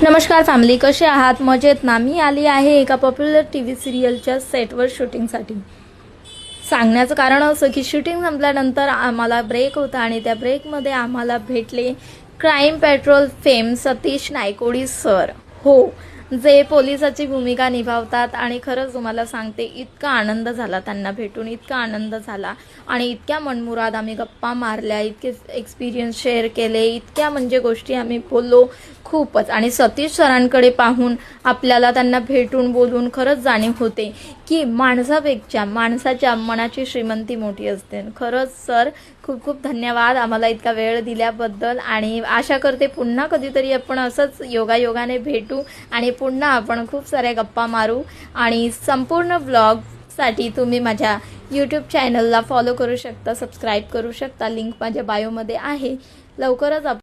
नमस्कार फॅमिली, कसे आहात? मजेत ना? मी आली आहे एका पॉप्युलर टीव्ही सिरियलच्या सेटवर शूटिंगसाठी. सांगण्याचं कारण असं की शूटिंग संपल्यानंतर आम्हाला ब्रेक होता आणि त्या ब्रेकमध्ये आम्हाला भेटले crime petrol fame Satish Naikodi sir. हो, जे पोलिसाची भूमिका निभावतात. आणि खरंच तुम्हाला सांगते, इतका आनंद झाला त्यांना भेटून, इतका आनंद झाला आणि इतक्या मनमुराद आम्ही गप्पा मारल्या, इतके एक्सपिरियन्स शेअर केले, इतक्या म्हणजे गोष्टी आम्ही बोललो खूपच. आणि सतीश सरांकडे पाहून आपल्याला त्यांना भेटून बोलून खरंच जाणीव होते की माणसापेक्षा माणसाच्या मनाची श्रीमंती मोठी असते. खरंच सर, खूप खूप धन्यवाद आम्हाला इतका वेळ दिल्याबद्दल. आणि आशा करते पुन्हा कधीतरी आपण असंच योगायोगाने भेटू आणि पुन्हा आपण खूप साऱ्या गप्पा मारू. आणि संपूर्ण व्लॉगसाठी तुम्ही माझ्या यूट्यूब चॅनलला फॉलो करू शकता, सबस्क्राईब करू शकता. लिंक माझ्या बायोमध्ये आहे. लवकरच आपण